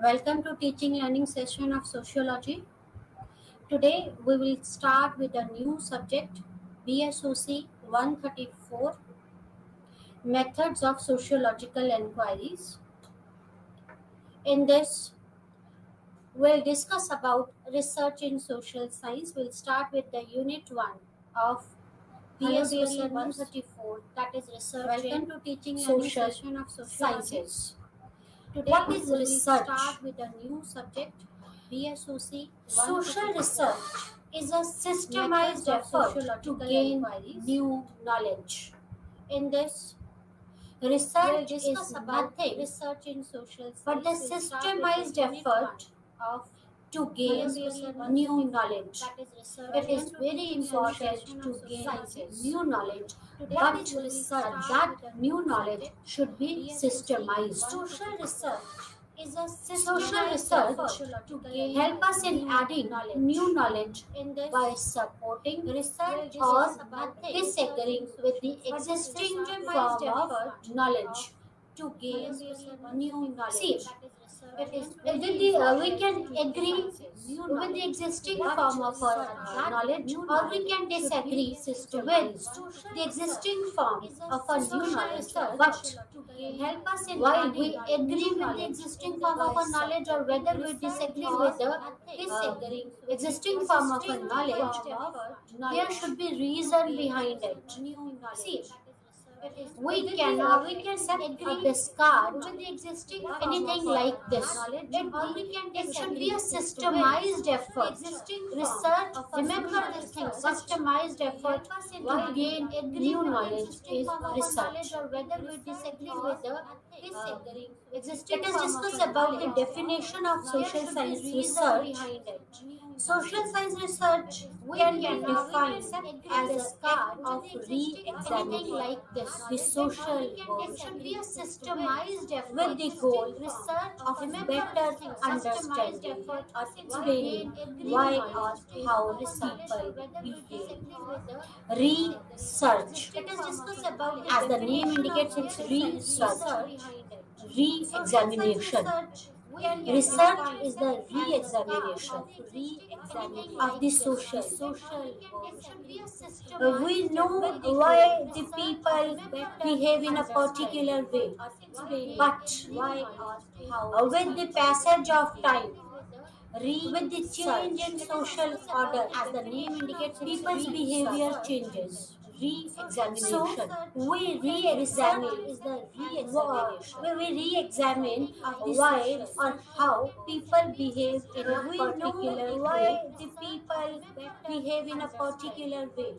Welcome to teaching learning session of sociology. Today we will start with a new subject BSOC 134 Methods of Sociological Enquiries. In this we'll discuss about research in social science. We'll start with the unit 1 of BSOC 134, that is research. Welcome to teaching learning session of sociology. Sciences. Today what is research? Start with a new subject BSOC. Social research is a systemized effort to gain new knowledge. In this, research is nothing research in social science, but the systemized effort of to gain new knowledge. It is very important to gain new knowledge, but that new knowledge should be systemized. Social research is a social research to help us in adding new knowledge by supporting research or disagreeing with the existing form of knowledge to gain new knowledge. See, we can agree with the existing form of knowledge, or we can disagree with the existing form of a new knowledge. But help us in while we agree with the existing form of a knowledge, or whether we disagree with the existing form of a knowledge, there should be reason behind it. See, we can set a discard with the existing anything like this. It should be a systemized effort. Research, remember this thing, systemized effort to gain new knowledge is research. Let us discuss about the definition of social science research. Social science research can be defined as a part of re-examining the social world. It should be a systemized effort with the goal of better understanding or explaining why or how people behave. Research. Let us discuss about, as the name indicates, it's research, re-examination. Research is the re-examination of the social world. We know why the people behave in a particular way, but with the passage of time, with the change in social order, as the name indicates, people's behavior changes. Re-examination. So we re-examine we re-examine why or how people behave in a particular way. The people behave in a particular way.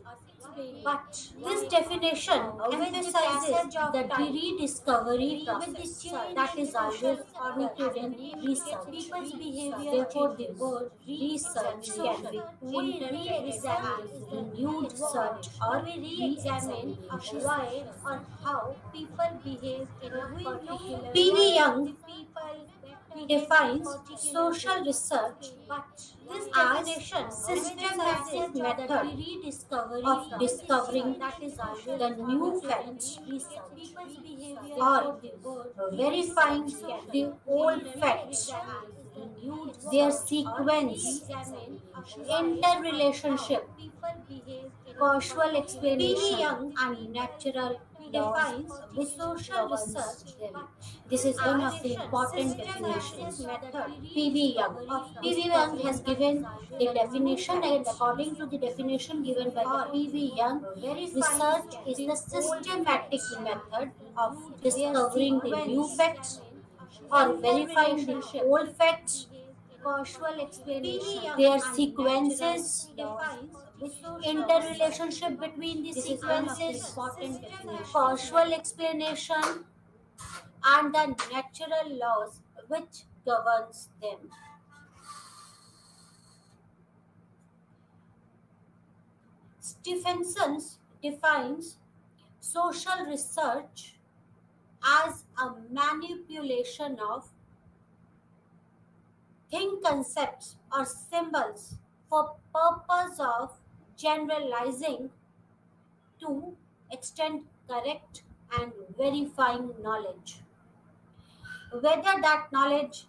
But this definition emphasizes the rediscovery process that is always rooted in research. People's behavior. Therefore, the word research can be interpreted as renewed search or re-examine why or how people behave in a particular. P.V. Young defines social research as systematic method of discovering the new facts or verifying the old facts, their sequence, interrelationship, causal explanation, and natural laws which social research. This is one of the important definitions. P.V. Young. P.V. Young has given the definition, and according to the definition given by the P.V. Young, research is the systematic method of discovering the new facts or verifying the old facts, causal explanation, their sequences, interrelationship between the sequences, causal explanation, and the natural laws which governs them. Stephenson defines social research as a manipulation of think concepts or symbols for purpose of generalizing to extend correct and verifying knowledge. Whether that knowledge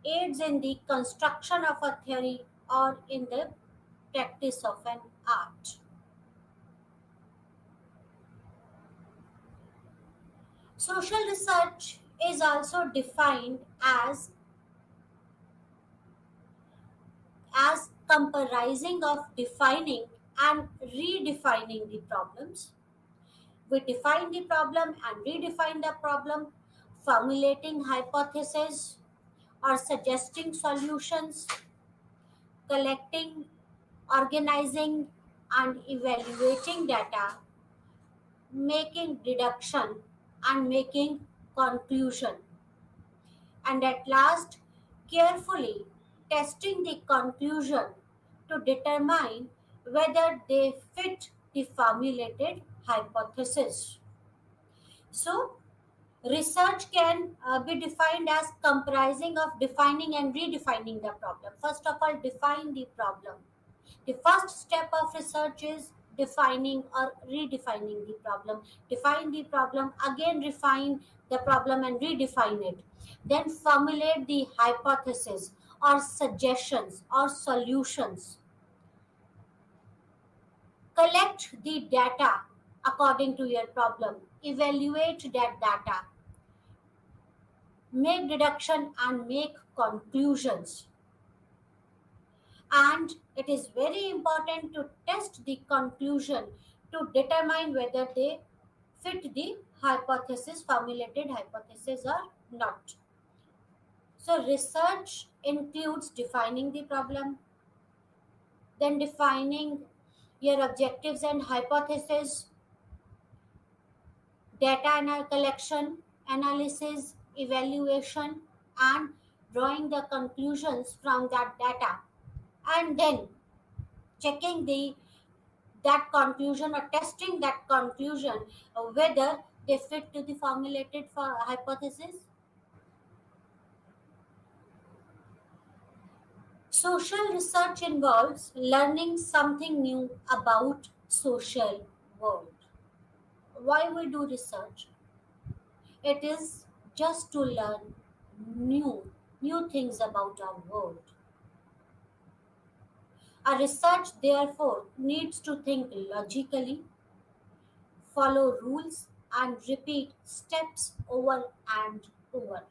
aids in the construction of a theory or in the practice of an art. Social research is also defined as comprising of defining and redefining the problems. We define the problem and redefine the problem, formulating hypotheses or suggesting solutions, collecting, organizing, and evaluating data, making deduction, and making conclusion, and at last carefully testing the conclusion to determine whether they fit the formulated hypothesis. So, research can be defined as comprising of defining and redefining the problem. First of all, define the problem. The first step of research is defining or redefining the problem. Define the problem, again refine the problem and redefine it. Then formulate the hypothesis or suggestions or solutions. Collect the data according to your problem. Evaluate that data. Make deduction and make conclusions. And it is very important to test the conclusion to determine whether they fit the hypothesis, formulated hypothesis, or not. So research includes defining the problem, then defining your objectives and hypothesis, collection, analysis, evaluation, and drawing the conclusions from that data, and then checking the that conclusion or testing that conclusion whether they fit to the formulated for hypothesis. Social research involves learning something new about social world. Why we do research? It is just to learn new things about our world. A research therefore needs to think logically, follow rules, and repeat steps over and over.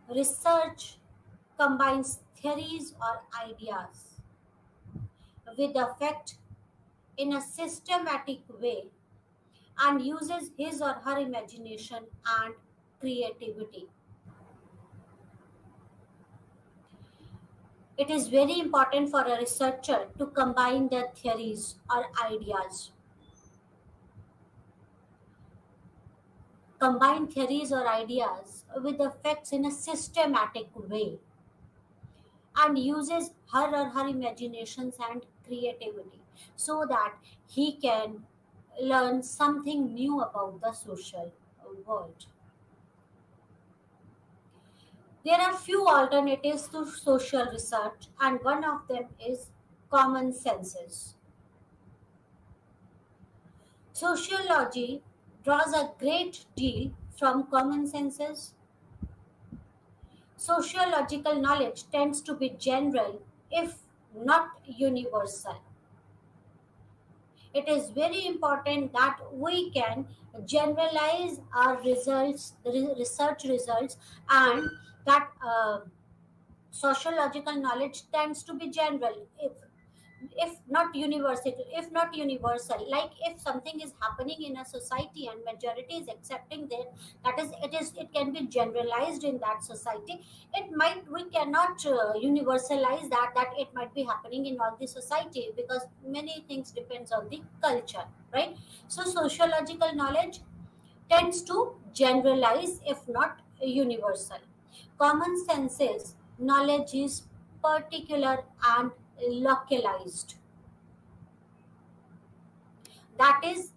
Research combines theories or ideas with effect in a systematic way and uses his or her imagination and creativity. It is very important for a researcher to combine their theories or ideas. Combine theories or ideas with effects in a systematic way and uses her imaginations and creativity so that he can learn something new about the social world. There are few alternatives to social research, and one of them is common senses. Sociology draws a great deal from common senses. Sociological knowledge tends to be general, if not universal. It is very important that we can generalize our research results, and that sociological knowledge tends to be general, if not universal, like if something is happening in a society and majority is accepting that it can be generalized in that society. We cannot universalize that it might be happening in all the society, because many things depends on the culture, right? So sociological knowledge tends to generalize, if not universal. Common senses knowledge is particular and localized. That is,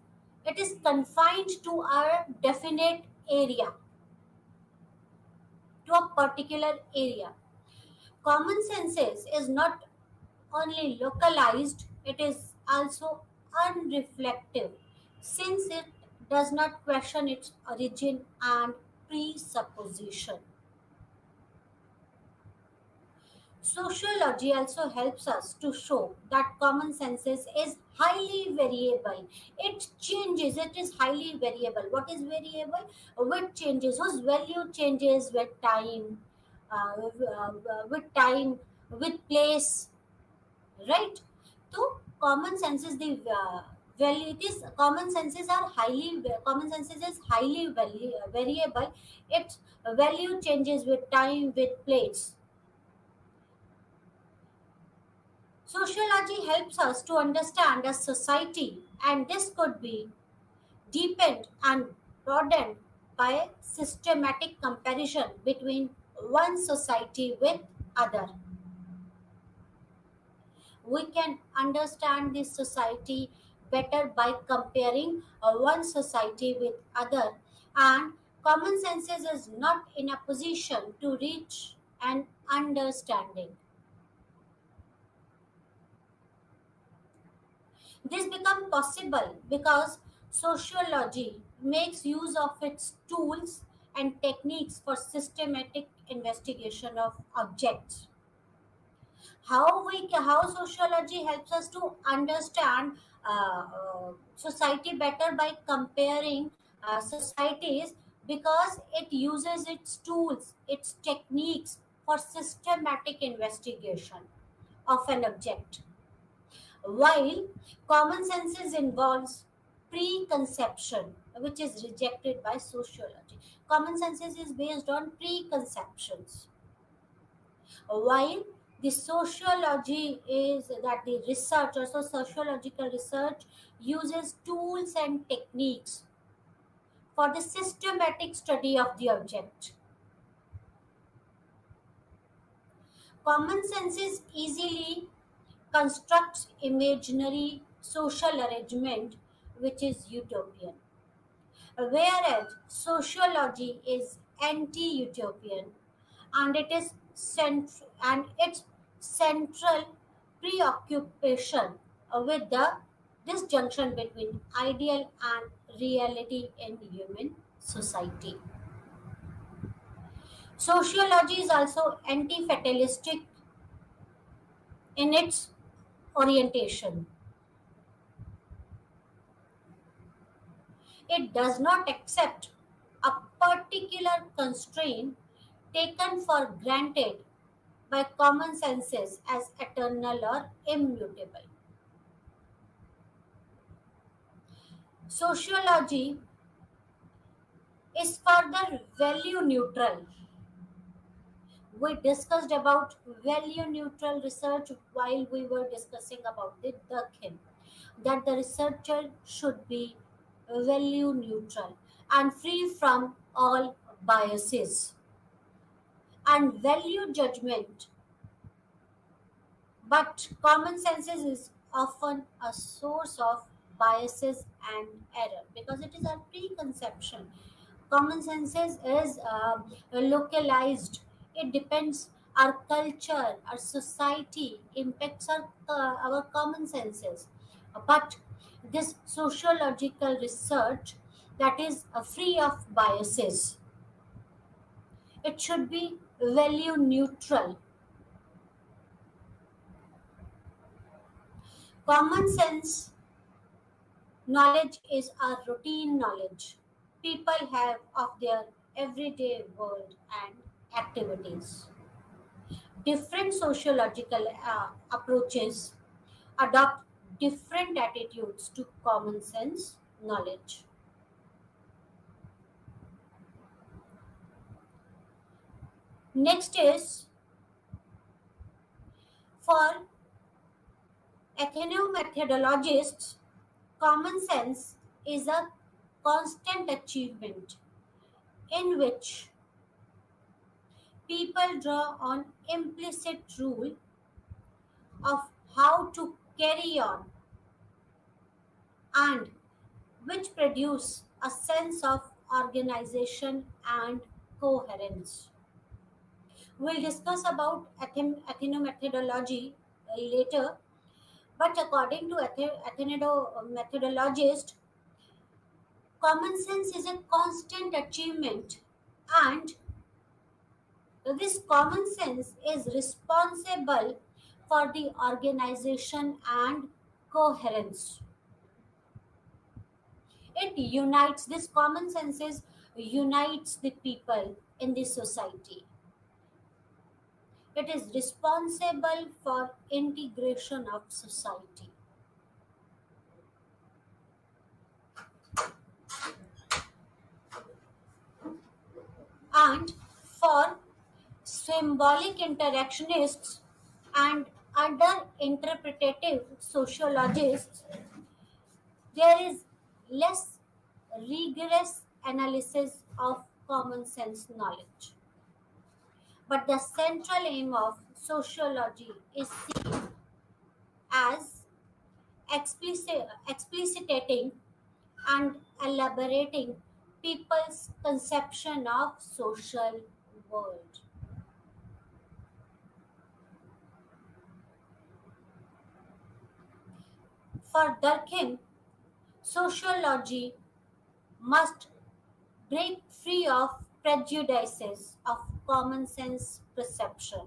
it is confined to a definite area, to a particular area. Common senses is not only localized, it is also unreflective, since it does not question its origin and presupposition. Sociology also helps us to show that common sense is highly variable. It changes, it is highly variable. What is variable? With changes, whose value changes with time, with time, with place, right? So common sense is the value. It is common senses are highly common senses is highly variable. Its value changes with time, with place. Sociology helps us to understand a society, and this could be deepened and broadened by systematic comparison between one society with other. We can understand this society better by comparing one society with other, and common senses is not in a position to reach an understanding. This become possible because sociology makes use of its tools and techniques for systematic investigation of objects. How sociology helps us to understand society better by comparing societies, because it uses its tools, its techniques for systematic investigation of an object, while common sense involves preconception, which is rejected by sociology. Common sense is based on preconceptions, while the sociology is that the research, also sociological research, uses tools and techniques for the systematic study of the object. Common sense is easily constructs imaginary social arrangement which is utopian, whereas sociology is anti-utopian, and its central preoccupation with the disjunction between ideal and reality in human society. Sociology is also anti-fatalistic in its orientation. It does not accept a particular constraint taken for granted by common senses as eternal or immutable. Sociology is further value neutral. We discussed about value neutral research while we were discussing about the Durkheim, that the researcher should be value neutral and free from all biases and value judgment. But common sense is often a source of biases and error because it is a preconception. Common sense is localized. It depends our culture, our society impacts our common senses. But this sociological research that is free of biases, it should be value neutral. Common sense knowledge is our routine knowledge people have of their everyday world and activities. Different sociological approaches adopt different attitudes to common sense knowledge. Next is for ethnomethodologists, common sense is a constant achievement in which people draw on implicit rule of how to carry on and which produce a sense of organization and coherence. We'll discuss about ethnomethodology later, but according to ethnomethodologists, Common sense is a constant achievement, and this common sense is responsible for the organization and coherence. It unites, this common sense unites the people in the society. It is responsible for integration of society. And for symbolic interactionists and other interpretative sociologists, there is less rigorous analysis of common sense knowledge. But the central aim of sociology is seen as explicitating and elaborating people's conception of social world. For Durkheim, sociology must break free of prejudices of common sense perception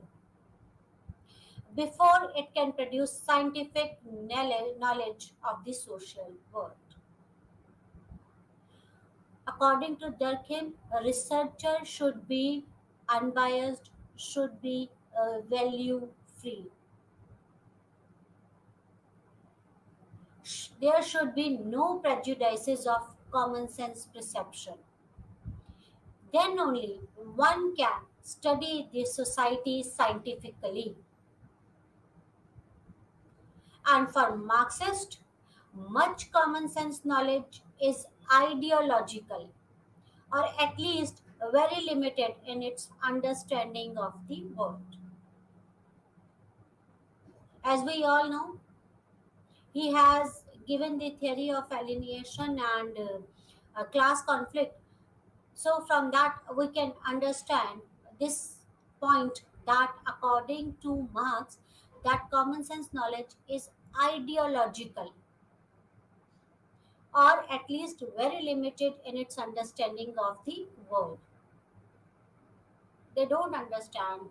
before it can produce scientific knowledge of the social world. According to Durkheim, a researcher should be unbiased, should be value free. There should be no prejudices of common sense perception. Then only one can study the society scientifically. And for Marxists, much common sense knowledge is ideological, or at least very limited in its understanding of the world. As we all know, he has given the theory of alienation and class conflict. So, from that, we can understand this point that, according to Marx, that common sense knowledge is ideological, or at least very limited in its understanding of the world. They don't understand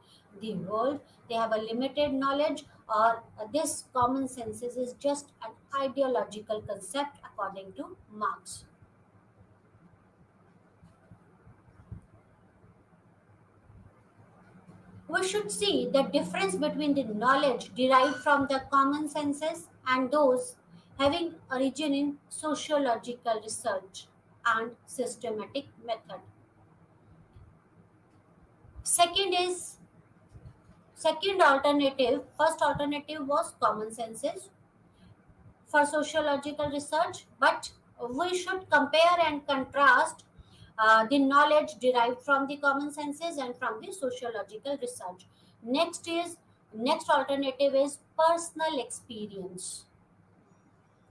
the world, they have a limited knowledge, or this common sense is just an ideological concept, according to Marx. We should see the difference between the knowledge derived from the common senses and those having origin in sociological research and systematic method. Second is second alternative. First alternative was common senses for sociological research, but we should compare and contrast the knowledge derived from the common senses and from the sociological research. Next alternative is personal experience.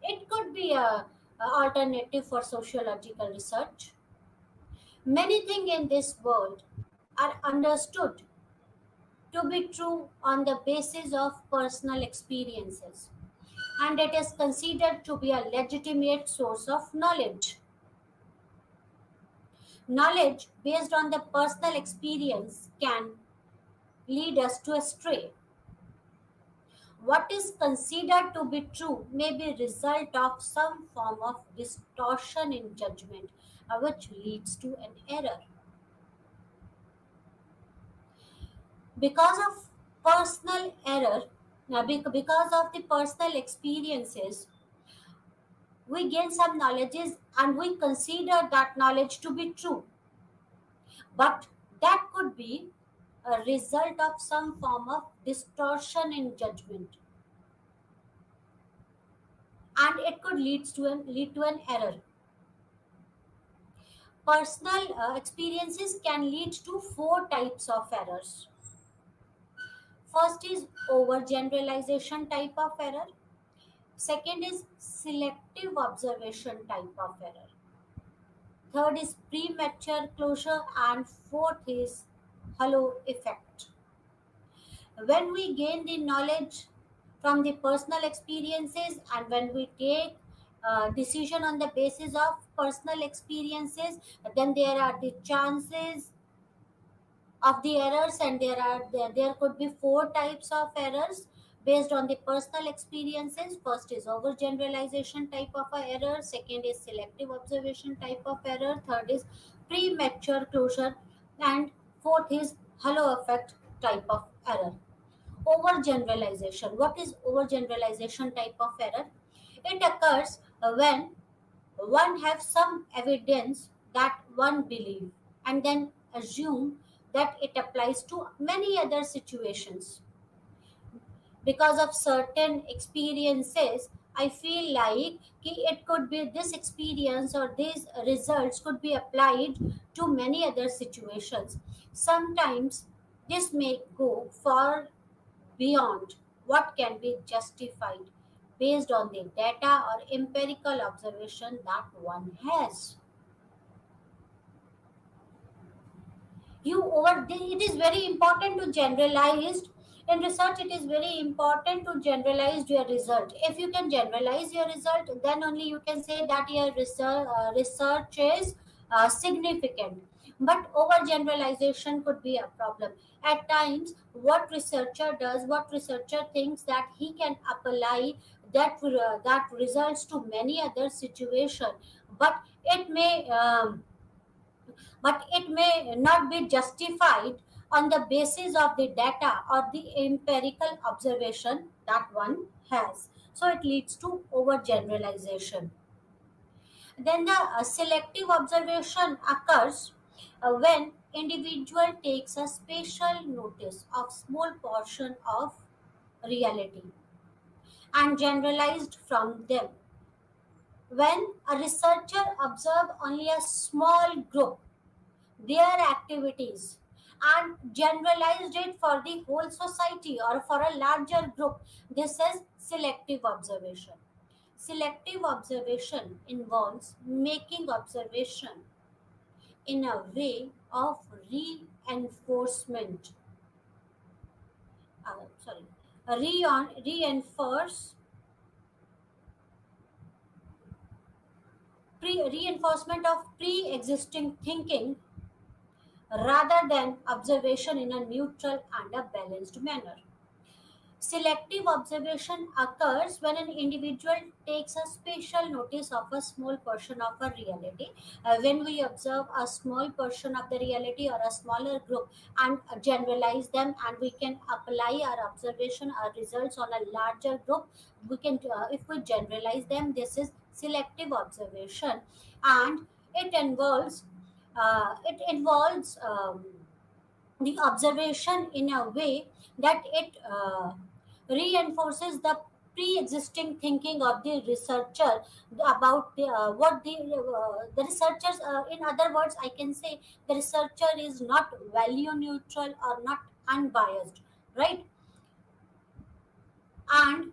It could be a alternative for sociological research. Many things in this world are understood to be true on the basis of personal experiences, and it is considered to be a legitimate source of knowledge. Knowledge based on the personal experience can lead us to astray. What is considered to be true may be result of some form of distortion in judgment, which leads to an error. Because of personal error, because of the personal experiences, we gain some knowledges and we consider that knowledge to be true. But that could be a result of some form of distortion in judgment, and it could lead to an error. Personal experiences can lead to four types of errors. First is overgeneralization type of error. Second is selective observation type of error. Third is premature closure, and fourth is halo effect. When we gain the knowledge from the personal experiences and when we take decision on the basis of personal experiences. Then there are the chances of the errors, and there could be four types of errors based on the personal experiences. First is overgeneralization type of a error, second is selective observation type of error, third is premature closure, and fourth is halo effect type of error. Overgeneralization. What is overgeneralization type of error? It occurs when one have some evidence that one believe and then assume that it applies to many other situations. Because of certain experiences, I feel like it could be this experience or these results could be applied to many other situations. Sometimes this may go far beyond what can be justified based on the data or empirical observation that one has. It is very important to generalize. In research, it is very important to generalize your result. If you can generalize your result, then only you can say that your research is significant. But overgeneralization could be a problem at times. What researcher thinks that he can apply that results to many other situation, but it may not be justified on the basis of the data or the empirical observation that one has. So it leads to overgeneralization. Then the selective observation occurs when individual takes a special notice of small portion of reality and generalized from them. When a researcher observes only a small group, their activities, and generalized it for the whole society or for a larger group, this is selective observation. Selective observation involves making observation in a way of reinforcement, sorry reinforce reinforcement of pre-existing thinking rather than observation in a neutral and a balanced manner. Selective observation occurs when an individual takes a special notice of a small portion of a reality. When we observe a small portion of the reality or a smaller group and generalize them, and we can apply our observation, our results on a larger group, we can, if we generalize them, this is selective observation, and it involves the observation in a way that it reinforces the pre-existing thinking of the researcher about the researchers, in other words I can say the researcher is not value neutral or not unbiased, right? And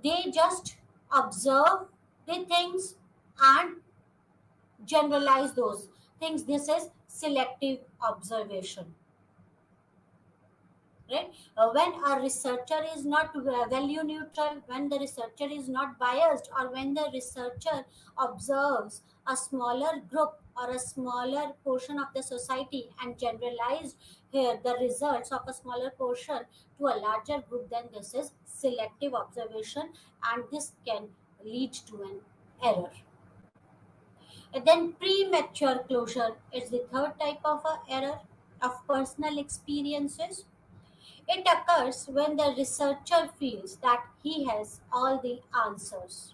they just observe the things and generalize those things. This is selective observation, right? When a researcher is not value neutral, when the researcher is not biased, or when the researcher observes a smaller group or a smaller portion of the society and generalized here the results of a smaller portion to a larger group, then this is selective observation, and this can lead to an error. And then premature closure is the third type of a error of personal experiences. It occurs when the researcher feels that he has all the answers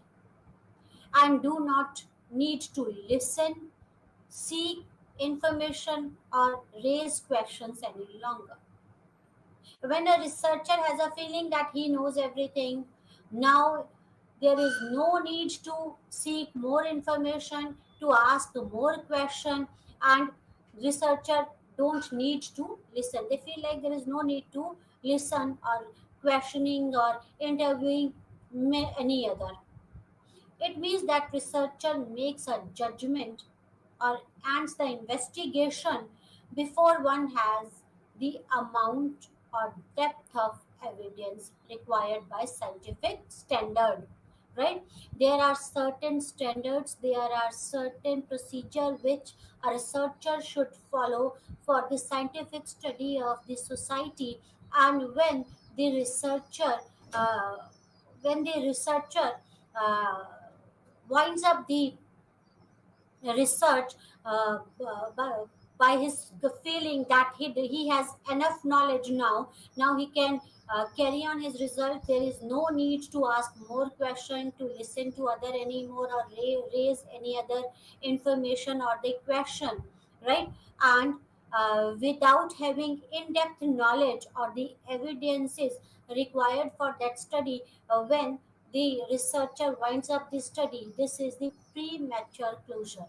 and do not need to listen, seek information, or raise questions any longer. When a researcher has a feeling that he knows everything, now there is no need to seek more information, to ask more question, and researcher don't need to listen. They feel like there is no need to listen or questioning or interviewing any other. It means that researcher makes a judgment or ends the investigation before one has the amount or depth of evidence required by scientific standard. right? There are certain standards, there are certain procedure which a researcher should follow for the scientific study of the society. And the researcher uh, when the researcher uh, winds up the research by his the feeling that he has enough knowledge now he can carry on his result. There is no need to ask more question, to listen to other anymore, or raise any other information or the question, right? And without having in-depth knowledge or the evidences required for that study, when the researcher winds up the study, this is the premature closure.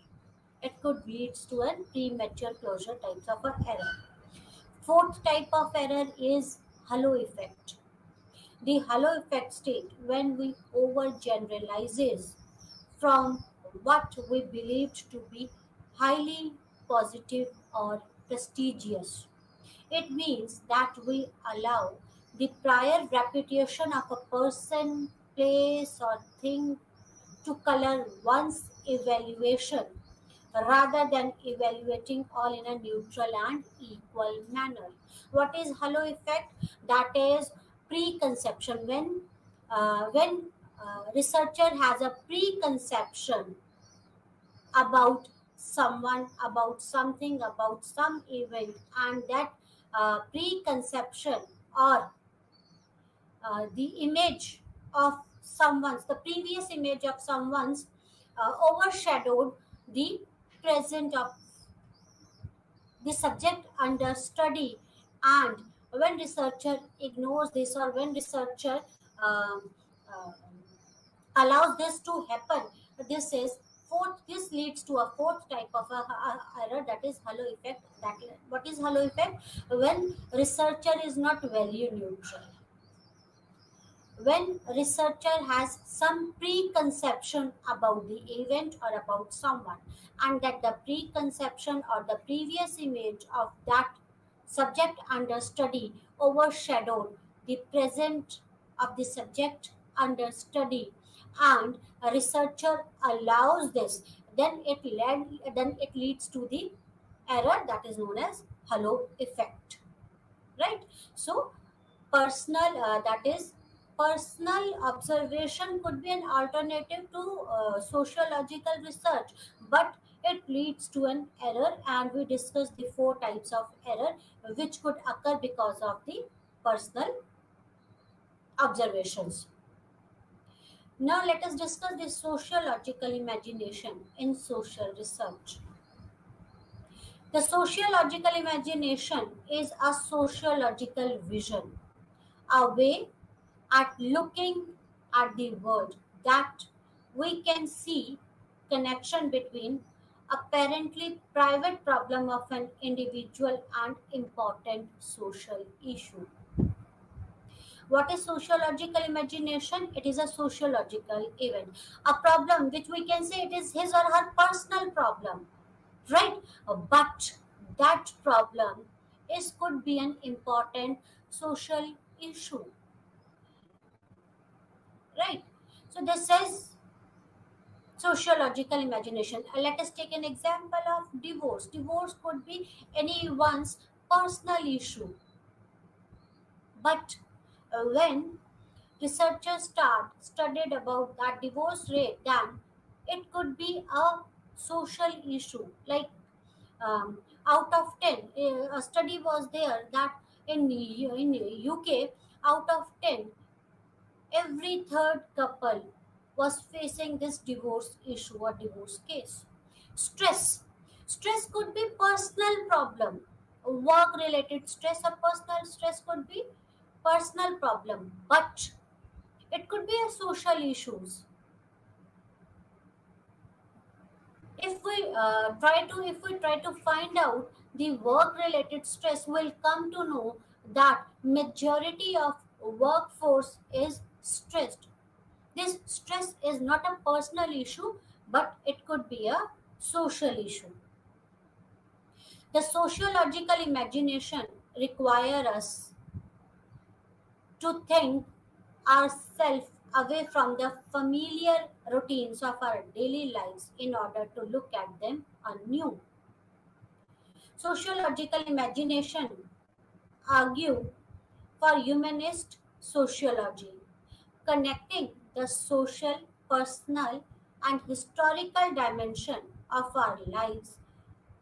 It could lead to a premature closure types of a error. Fourth type of error is halo effect. The halo effect state when we overgeneralizes from what we believed to be highly positive or prestigious. It means that we allow the prior reputation of a person, place, or thing to color one's evaluation rather than evaluating all in a neutral and equal manner. What is halo effect? That is preconception. When researcher has a preconception about someone, about something, about some event, and that preconception or the image of someone's, the previous image of someone's overshadowed the present of the subject under study. And when researcher ignores this, or when researcher um, uh, allows this to happen, this leads to a fourth type of error, that is halo effect. What is halo effect? When researcher is not value neutral, when researcher has some preconception about the event or about someone, and that the preconception or the previous image of that subject under study overshadowed the present of the subject under study, and a researcher allows this, then it leads to the error that is known as halo effect, right? So personal that is personal observation could be an alternative to sociological research, but it leads to an error, and we discussed the four types of error which could occur because of the personal observations. Now let us discuss the sociological imagination in social research. The sociological imagination is a sociological vision, a way at looking at the world that we can see connection between apparently private problem of an individual and important social issue. What is sociological imagination? It is a sociological event, a problem which we can say it is his or her personal problem, right? But that problem is could be an important social issue, right? So this is sociological imagination. Let us take an example of divorce. Divorce could be anyone's personal issue, but when researchers studied about that divorce rate, then it could be a social issue. Like out of 10, a study was there that in UK, out of 10, every third couple was facing this divorce issue or divorce case. Stress. Stress could be personal problem. Work related stress or personal stress could be personal problem. But it could be a social issues. If we try to find out the work related stress, we'll come to know that majority of workforce is stressed. This stress is not a personal issue, but it could be a social issue. The sociological imagination require us to think ourselves away from the familiar routines of our daily lives in order to look at them anew. Sociological imagination argue for humanist sociology, connecting the social, personal, and historical dimension of our lives,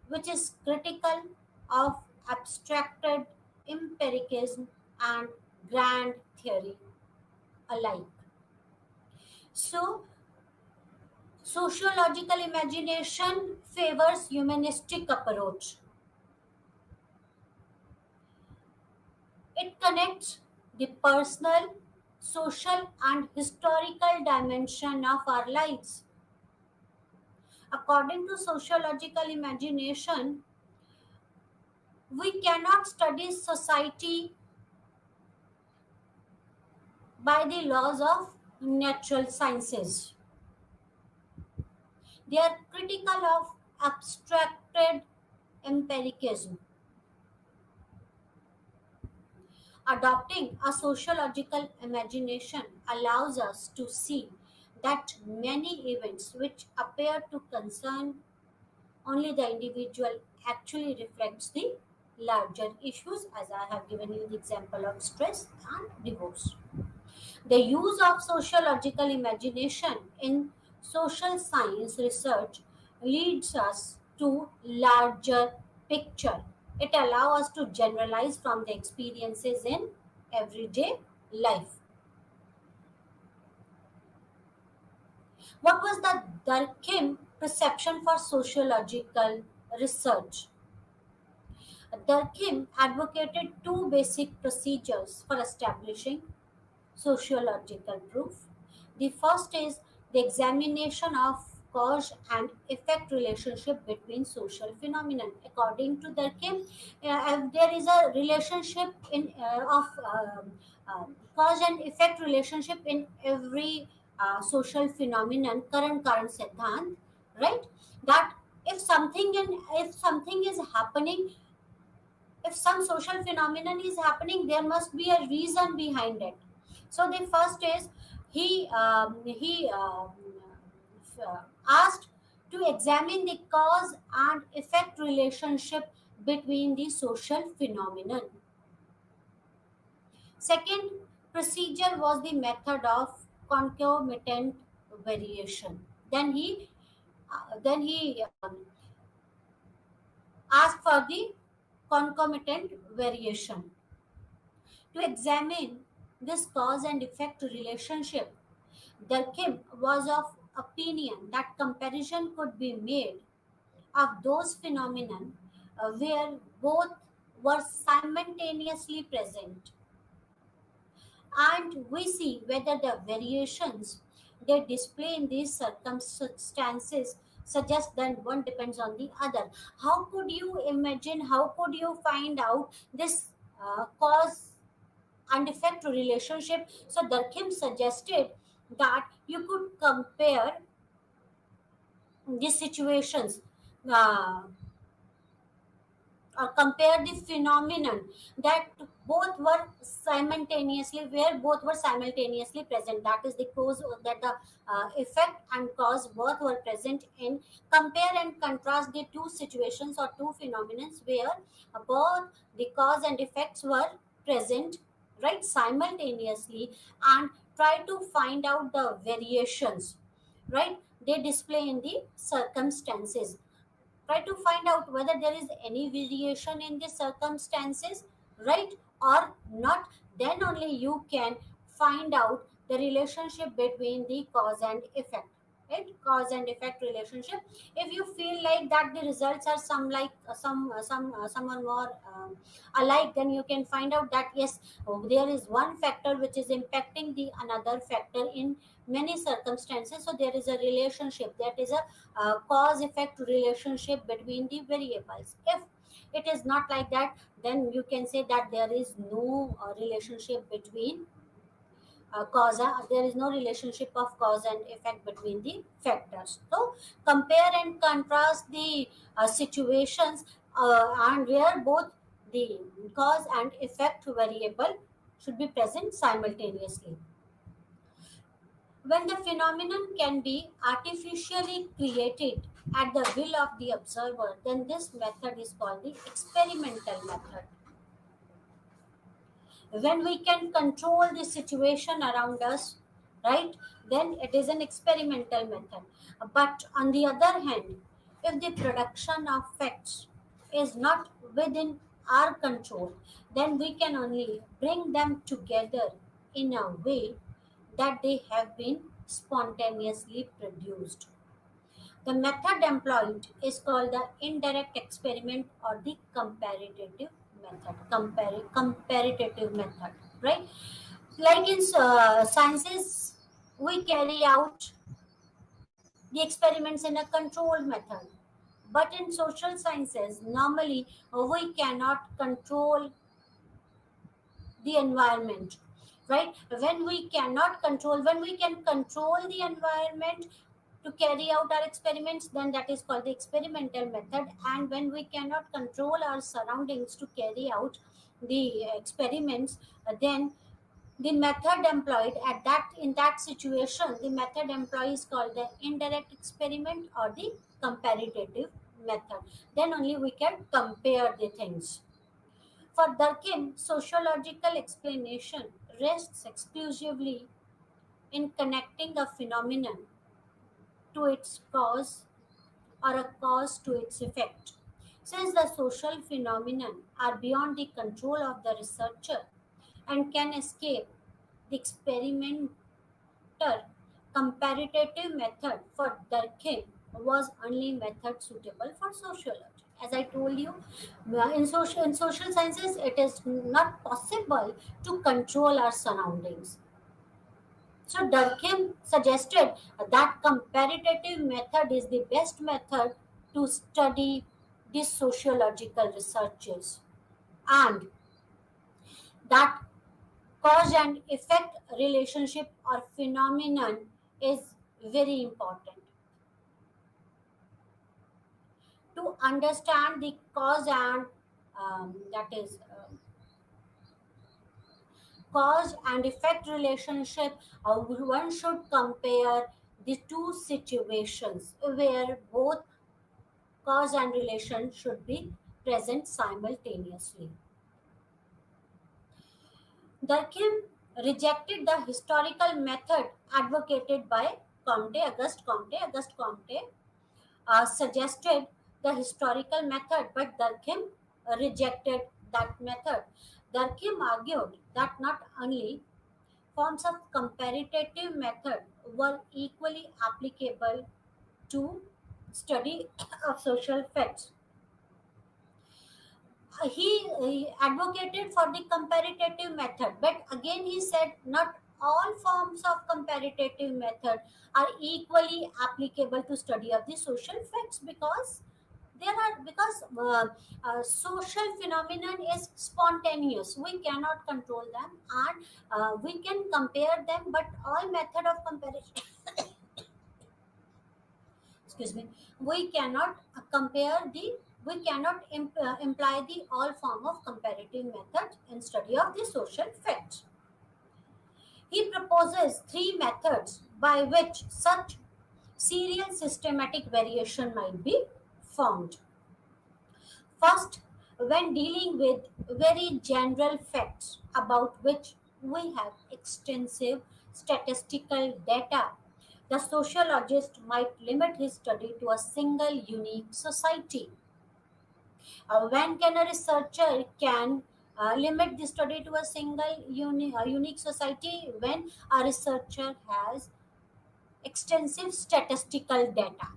which is critical of abstracted empiricism and grand theory alike. So, sociological imagination favors humanistic approach. It connects the personal, social, and historical dimension of our lives. According to sociological imagination, we cannot study society by the laws of natural sciences. They are critical of abstracted empiricism. Adopting a sociological imagination allows us to see that many events which appear to concern only the individual actually reflects the larger issues, as I have given you the example of stress and divorce. The use of sociological imagination in social science research leads us to larger picture. It allows us to generalize from the experiences in everyday life. What was the Durkheim perception for sociological research? Durkheim advocated two basic procedures for establishing sociological proof. The first is the examination of cause and effect relationship between social phenomenon. According to Durkheim, if there is a relationship in of cause and effect relationship in every social phenomenon, current siddhant, right? That if something is happening, if some social phenomenon is happening, there must be a reason behind it. So the first is he asked to examine the cause and effect relationship between the social phenomenon. Second procedure was the method of concomitant variation. Then he asked for the concomitant variation. To examine this cause and effect relationship, Durkheim was of opinion that comparison could be made of those phenomena where both were simultaneously present, and we see whether the variations they display in these circumstances suggest that one depends on the other. How could you imagine, how could you find out this cause and effect relationship? So Durkheim suggested that you could compare these situations, uh, or compare the phenomenon that both were simultaneously present. That is the cause, that the effect and cause both were present in. Compare and contrast the two situations or two phenomena where both the cause and effects were present, right, simultaneously, and try to find out the variations, right, they display in the circumstances. Try to find out whether there is any variation in the circumstances, right, or not. Then only you can find out the relationship between the cause and effect, right, cause and effect relationship. If you feel like that the results are some are more alike, then you can find out that yes, there is one factor which is impacting the another factor in many circumstances. So there is a relationship, that is a cause effect relationship between the variables. If it is not like that, then you can say that there is no relationship between there is no relationship of cause and effect between the factors. So compare and contrast the situations, and where both the cause and effect variable should be present simultaneously. When the phenomenon can be artificially created at the will of the observer, then this method is called the experimental method. When we can control the situation around us, right, then it is an experimental method. But on the other hand, if the production of facts is not within our control, then we can only bring them together in a way that they have been spontaneously produced. The method employed is called the indirect experiment or the comparative method, right? Like in sciences, we carry out the experiments in a controlled method. But in social sciences, normally we cannot control the environment, right? When we can control the environment to carry out our experiments, then that is called the experimental method. And when we cannot control our surroundings to carry out the experiments, then the method employed at that in that situation, the method employed is called the indirect experiment or the comparative method. Then only we can compare the things. For Durkheim, sociological explanation rests exclusively in connecting a phenomenon to its cause or a cause to its effect. Since the social phenomena are beyond the control of the researcher and can escape the experimenter, comparative method for Durkheim was only method suitable for sociology. As I told you, in social sciences, it is not possible to control our surroundings. So Durkheim suggested that comparative method is the best method to study these sociological researches, and that cause and effect relationship or phenomenon is very important. To understand the cause and that is cause and effect relationship, one should compare the two situations where both cause and relation should be present simultaneously. Durkheim rejected the historical method advocated by Comte, Auguste Comte. Auguste Comte suggested the historical method, but Durkheim rejected that method. Durkheim argued that not only forms of comparative method were equally applicable to study of social facts. He advocated for the comparative method, but again he said not all forms of comparative method are equally applicable to study of the social facts, because social phenomenon is spontaneous, we cannot control them, and we can compare them, but all method of comparison excuse me, we cannot imply the all form of comparative method in study of the social facts. He proposes three methods by which such serial systematic variation might be found. First, when dealing with very general facts about which we have extensive statistical data, the sociologist might limit his study to a single unique society. When can a researcher can limit the study to a single unique society? When a researcher has extensive statistical data,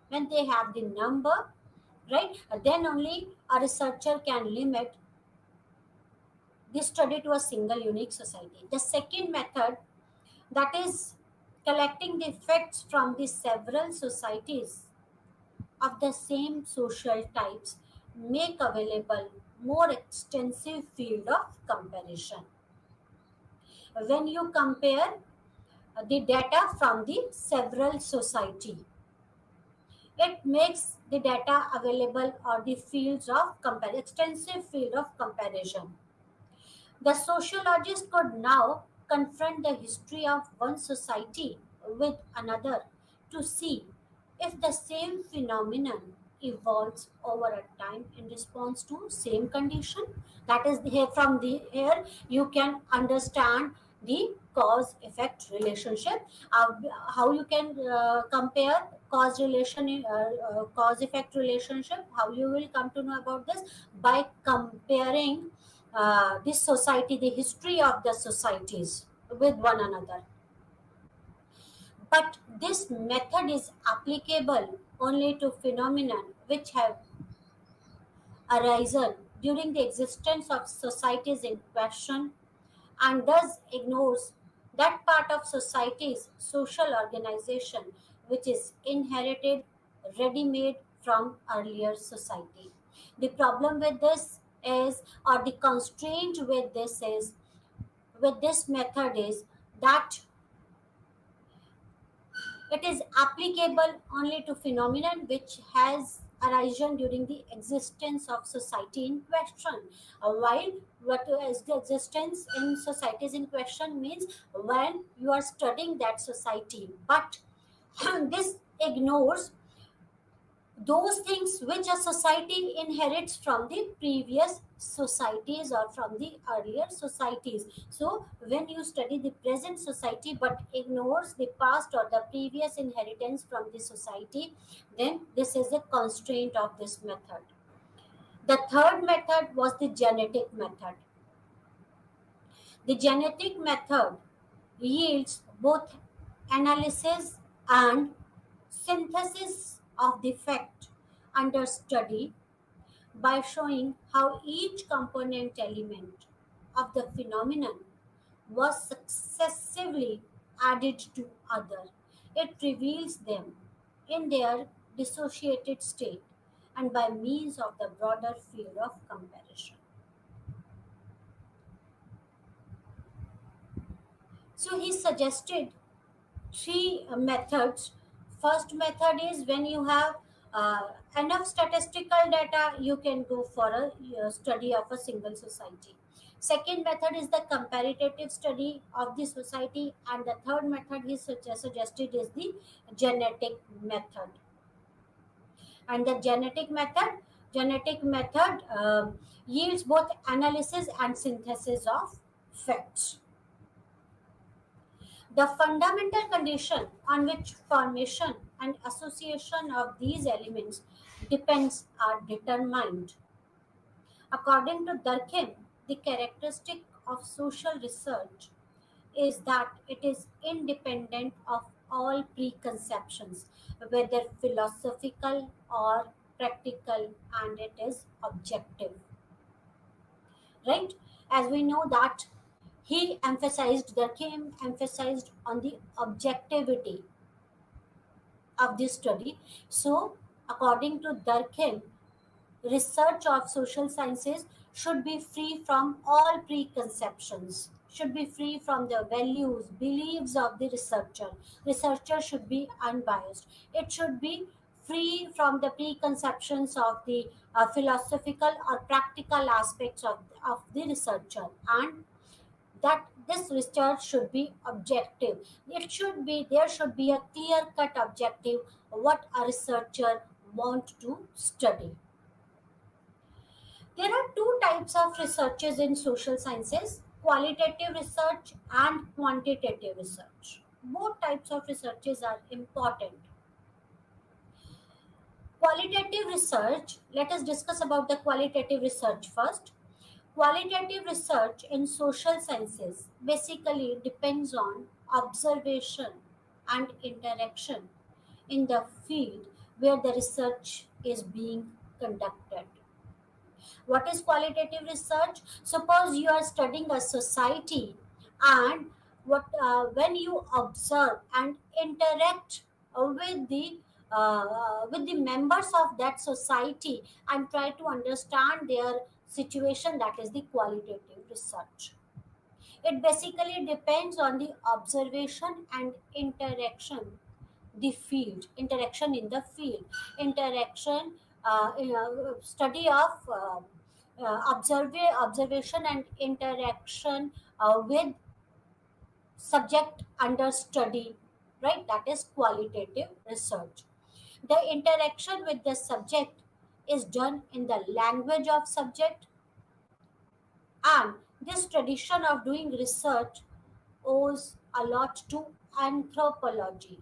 when they have the number, right? Then only a researcher can limit the study to a single unique society. The second method, that is collecting the facts from the several societies of the same social types, make available more extensive field of comparison. When you compare the data from the several society, it makes the data available or the fields of extensive field of comparison. The sociologist could now confront the history of one society with another to see if the same phenomenon evolves over a time in response to same condition. That is here, from the here you can understand the cause effect relationship, how you can compare cause effect relationship. How you will come to know about this? By comparing this society, the history of the societies with one another. But this method is applicable only to phenomena which have arisen during the existence of societies in question, and thus ignores that part of society's social organization which is inherited ready made from earlier society. The problem with this is, or the constraint with this is, with this method is that it is applicable only to phenomenon which has arisen during the existence of society in question. While what is the existence in societies in question means when you are studying that society, but this ignores those things which a society inherits from the previous societies or from the earlier societies. So when you study the present society but ignores the past or the previous inheritance from the society, then this is a constraint of this method. The third method was the genetic method. The genetic method yields both analysis and synthesis of the fact under study by showing how each component element of the phenomenon was successively added to other. It reveals them in their dissociated state and by means of the broader field of comparison. So he suggested three methods. First method is when you have enough statistical data, you can go for a study of a single society. Second method is the comparative study of the society, and the third method he suggested is the genetic method. And the genetic method yields both analysis and synthesis of facts. The fundamental condition on which formation and association of these elements depends are determined. According to Durkheim, the characteristic of social research is that it is independent of all preconceptions, whether philosophical or practical, and it is objective. Right? As we know that Durkheim emphasized on the objectivity of this study. So, according to Durkheim, research of social sciences should be free from all preconceptions, should be free from the values, beliefs of the researcher. Researcher should be unbiased. It should be free from the preconceptions of the philosophical or practical aspects of the researcher, and that this research should be objective. There should be a clear cut objective what a researcher want to study. There are two types of researches in social sciences: qualitative research and quantitative research. Both types of researches are important. Qualitative research, let us discuss about the qualitative research first. Qualitative research in social sciences basically depends on observation and interaction in the field where the research is being conducted. What is qualitative research? Suppose you are studying a society, and when you observe and interact with the members of that society and try to understand their situation, that is the qualitative research. It basically depends on the observation and interaction in the field, interaction, study of observation and interaction with subject under study, right? That is qualitative research. The interaction with the subject is done in the language of subject, and this tradition of doing research owes a lot to anthropology.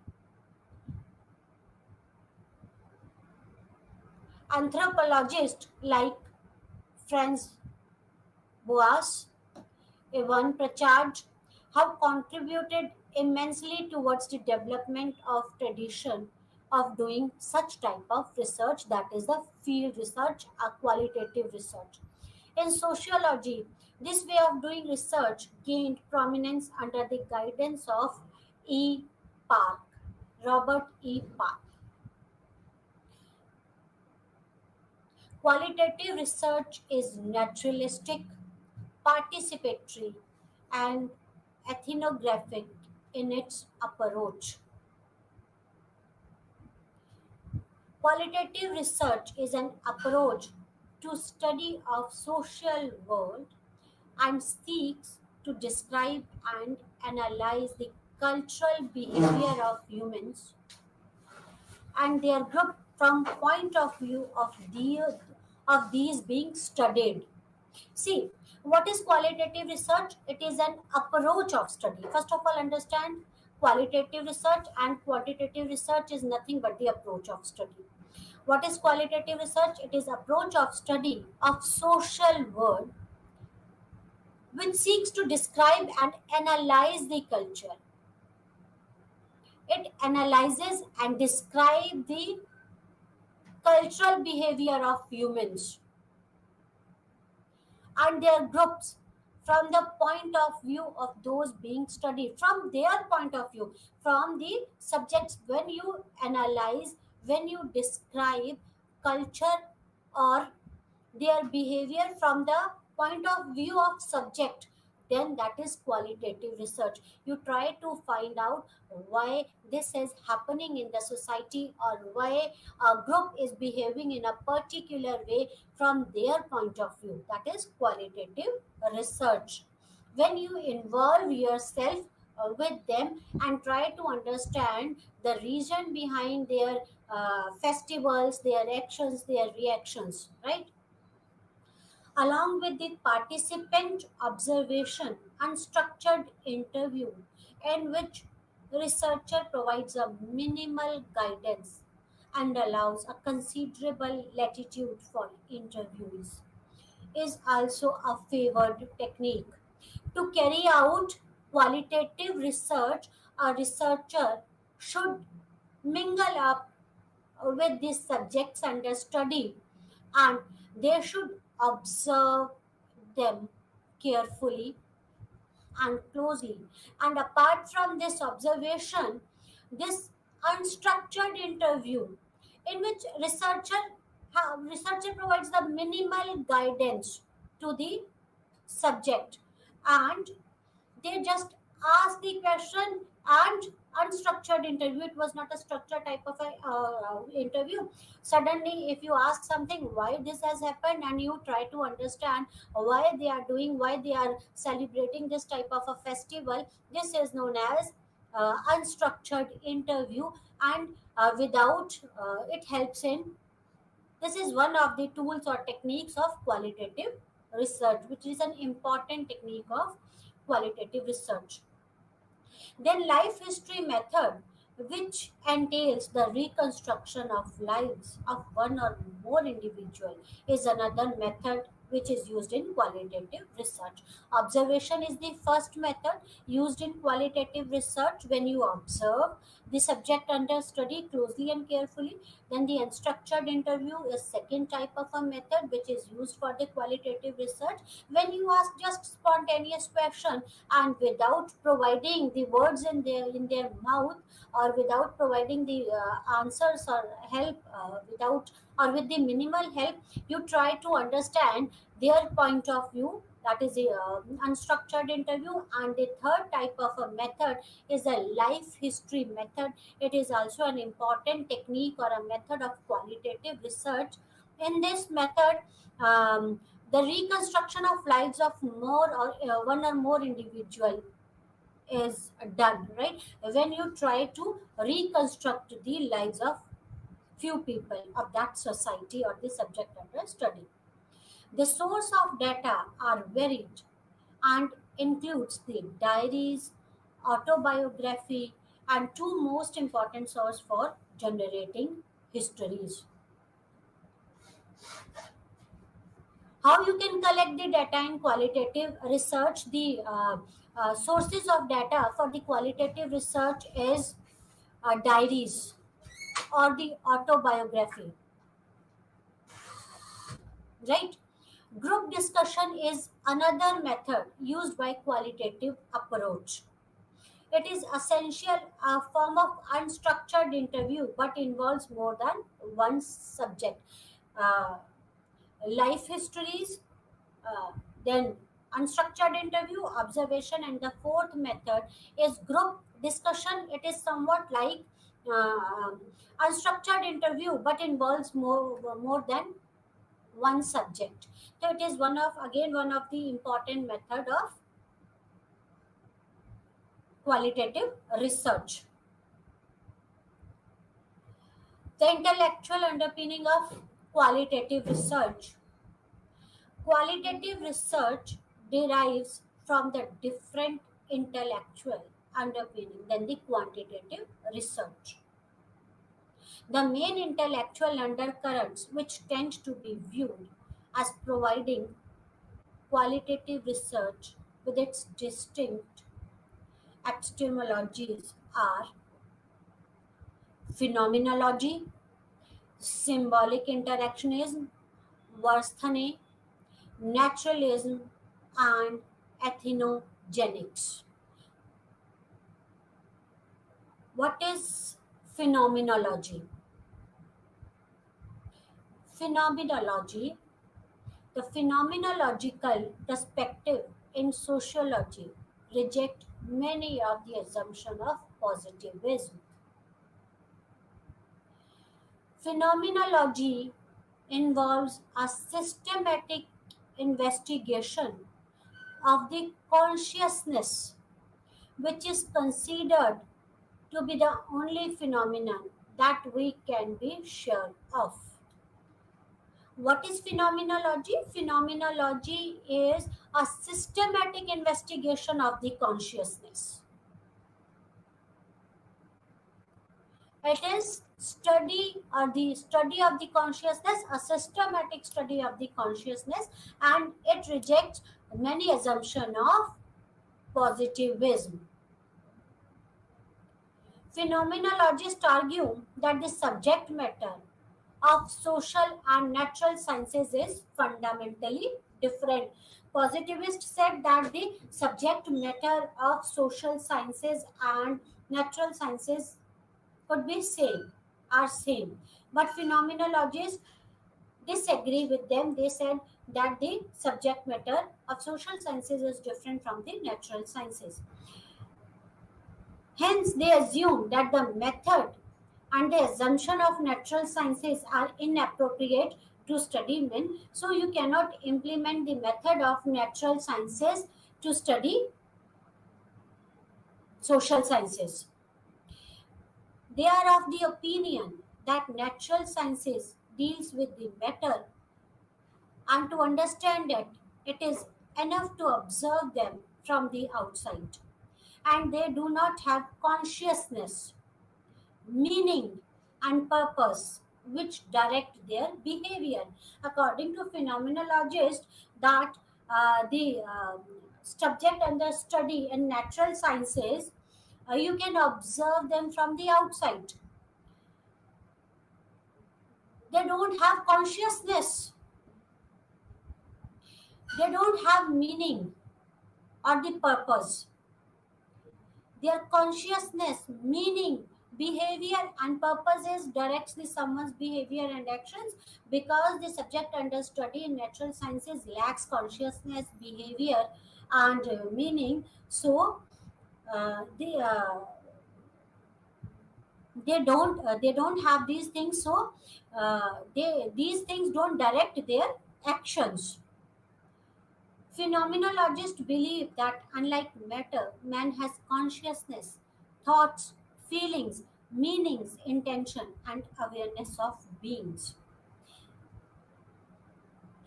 Anthropologists like Franz Boas, Evan Pritchard have contributed immensely towards the development of tradition of doing such type of research, that is the field research, a qualitative research. In sociology, this way of doing research gained prominence under the guidance of E. Park, Robert E. Park. Qualitative research is naturalistic, participatory, and ethnographic in its approach. Qualitative research is an approach to study of social world and seeks to describe and analyze the cultural behavior of humans and their group from point of view of these being studied. See, what is qualitative research? It is an approach of study. First of all, understand qualitative research and quantitative research is nothing but the approach of study. What is qualitative research? It is approach of study of social world which seeks to describe and analyze the culture. It analyzes and describes the cultural behavior of humans and their groups from the point of view of those being studied, from their point of view, from the subjects. When you analyze, when you describe culture or their behavior from the point of view of subject, then that is qualitative research. You try to find out why this is happening in the society or why a group is behaving in a particular way from their point of view. That is qualitative research. When you involve yourself with them and try to understand the reason behind their festivals, their actions, their reactions, right? Along with the participant observation and structured interview in which researcher provides a minimal guidance and allows a considerable latitude for interviewees is also a favored technique. To carry out qualitative research, a researcher should mingle up with the subjects under study and they should observe them carefully and closely. And apart from this observation, this unstructured interview in which researcher provides the minimal guidance to the subject and they just ask the question and unstructured interview. It was not a structured type of a interview. Suddenly if you ask something why this has happened and you try to understand why they are doing, why they are celebrating this type of a festival, this is known as unstructured interview. And without it helps in, this is one of the tools or techniques of qualitative research, which is an important technique of qualitative research. Then life history method, which entails the reconstruction of lives of one or more individual, is another method which is used in qualitative research. Observation is the first method used in qualitative research when you observe the subject under study closely and carefully. Then the unstructured interview is second type of a method which is used for the qualitative research when you ask just spontaneous question and without providing the words in their mouth or without providing the answers or help without or with the minimal help, you try to understand their point of view. That is a unstructured interview. And the third type of a method is a life history method. It is also an important technique or a method of qualitative research. In this method, the reconstruction of lives of more or one or more individual is done, right? When you try to reconstruct the lives of few people of that society or the subject under study. The source of data are varied and includes the diaries, autobiography, and two most important source for generating histories. How you can collect the data in qualitative research? The sources of data for the qualitative research is diaries or the autobiography, right? Group discussion is another method used by qualitative approach. It is essential a form of unstructured interview but involves more than one subject. Uh, Life histories, uh, then unstructured interview, observation, and the fourth method is group discussion. It is somewhat like unstructured interview but involves more than one subject. So it is one of the important method of qualitative research. The intellectual underpinning of qualitative research. Qualitative research derives from the different intellectual underpinning than the quantitative research. The main intellectual undercurrents which tend to be viewed as providing qualitative research with its distinct epistemologies are phenomenology, symbolic interactionism, Varsthane, naturalism, and ethnogenics. What is phenomenology? Phenomenology, the phenomenological perspective in sociology, reject many of the assumptions of positivism. Phenomenology involves a systematic investigation of the consciousness, which is considered to be the only phenomenon that we can be sure of. What is phenomenology? Phenomenology is a systematic investigation of the consciousness. It is study or the study of the consciousness, a systematic study of the consciousness, and it rejects many assumptions of positivism. Phenomenologists argue that the subject matter of social and natural sciences is fundamentally different. Positivists said that the subject matter of social sciences and natural sciences could be same, are same. But phenomenologists disagree with them. They said that the subject matter of social sciences is different from the natural sciences. Hence, they assume that the method and the assumption of natural sciences are inappropriate to study men. So, you cannot implement the method of natural sciences to study social sciences. They are of the opinion that natural sciences deals with the matter, and to understand it, it is enough to observe them from the outside. And they do not have consciousness, meaning, and purpose which direct their behavior. According to phenomenologists, that the subject under study in natural sciences, you can observe them from the outside. They don't have consciousness, they don't have meaning or the purpose. Their consciousness, meaning, behavior, and purposes directs the someone's behavior and actions, because the subject under study in natural sciences lacks consciousness, behavior, and meaning. So they don't have these things. So they these things don't direct their actions. Phenomenologists believe that unlike matter, man has consciousness, thoughts, feelings, meanings, intention, and awareness of beings.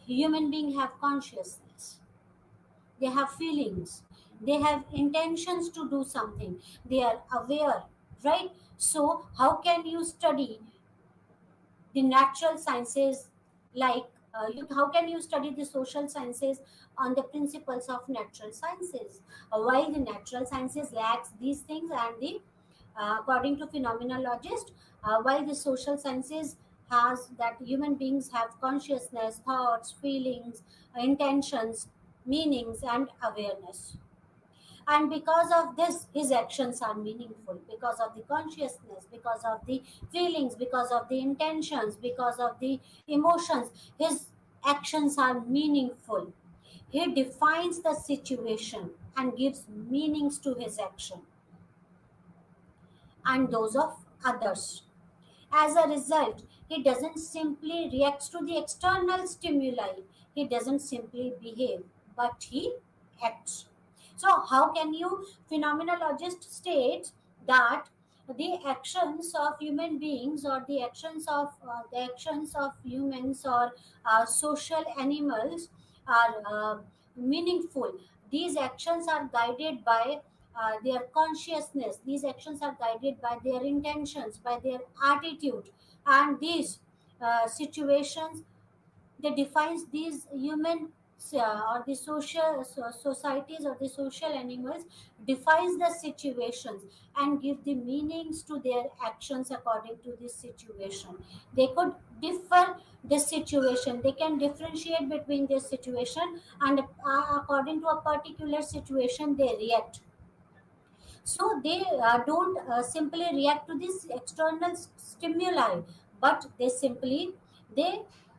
Human beings have consciousness, they have feelings, they have intentions to do something, they are aware, right? So, how can you study the natural sciences like how can you study the social sciences on the principles of natural sciences while the natural sciences lacks these things and the according to phenomenologists while the social sciences has that human beings have consciousness, thoughts, feelings, intentions, meanings, and awareness. And because of this his actions are meaningful, because of the consciousness, because of the feelings, because of the intentions, because of the emotions, his actions are meaningful. He defines the situation and gives meanings to his action and those of others. As a result, he doesn't simply react to the external stimuli, he doesn't simply behave, but he acts. So, how can you? Phenomenologist states that the actions of human beings or the actions of humans or social animals are meaningful. These actions are guided by their consciousness. These actions are guided by their intentions, by their attitude, and these situations they defines these human or the societies or the social animals defines the situations and give the meanings to their actions according to this situation. They could differ this situation, they can differentiate between this situation, and according to a particular situation they react. So they don't simply react to this external stimuli, but they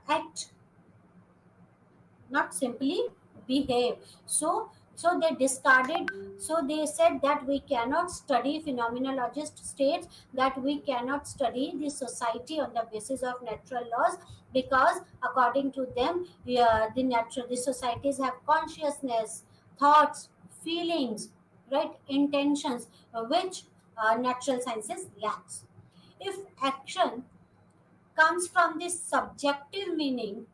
act, not simply behave. So they discarded. So they said that we cannot study, phenomenologist states that we cannot study the society on the basis of natural laws, because according to them the societies have consciousness, thoughts, feelings, right, intentions, which natural sciences lacks. If action comes from this subjective meaning,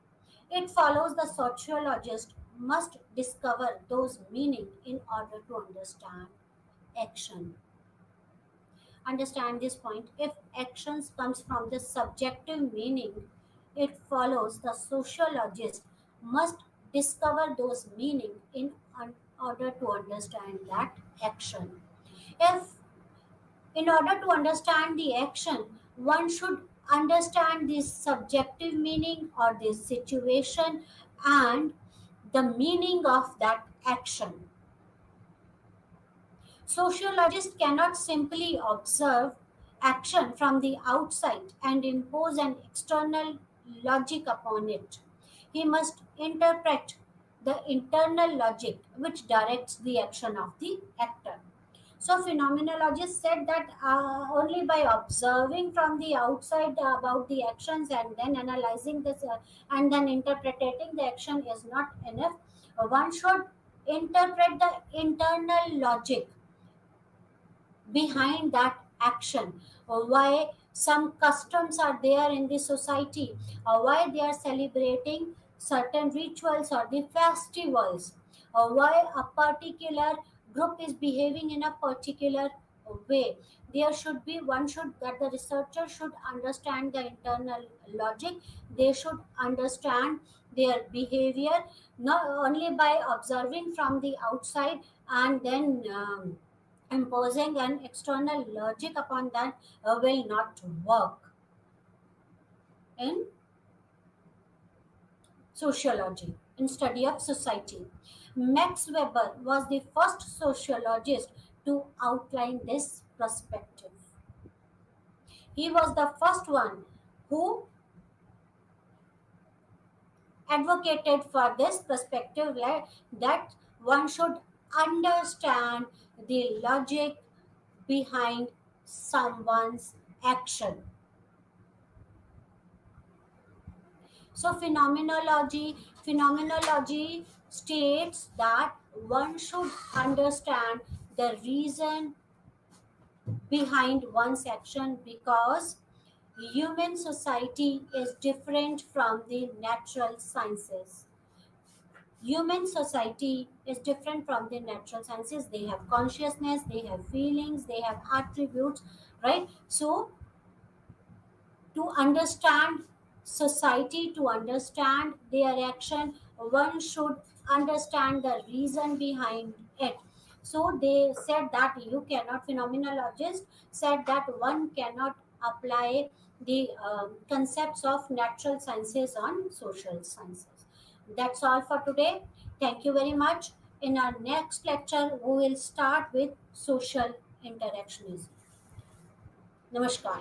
it follows the sociologist must discover those meaning in order to understand action. Understand this point. If actions comes from the subjective meaning, it follows the sociologist must discover those meaning in order to understand that action. If in order to understand the action, one should understand the subjective meaning or the situation and the meaning of that action. Sociologists cannot simply observe action from the outside and impose an external logic upon it. He must interpret the internal logic which directs the action of the actor. So, phenomenologists said that only by observing from the outside about the actions and then analyzing this and then interpreting the action is not enough. One should interpret the internal logic behind that action, or why some customs are there in the society, or why they are celebrating certain rituals or the festivals, or why a particular group is behaving in a particular way. There should be one should that the researcher should understand the internal logic. They should understand their behavior not only by observing from the outside and then imposing an external logic upon that will not work in sociology, in study of society. Max Weber was the first sociologist to outline this perspective. He was the first one who advocated for this perspective that one should understand the logic behind someone's action. So phenomenology states that one should understand the reason behind one's action because human society is different from the natural sciences. Human society is different from the natural sciences. They have consciousness, they have feelings, they have attributes, right? So to understand society, to understand their action, one should understand the reason behind it. So they said that you cannot, phenomenologists said that one cannot apply the concepts of natural sciences on social sciences. That's all for today. Thank you very much. In our next lecture we will start with social interactionism. Namaskar.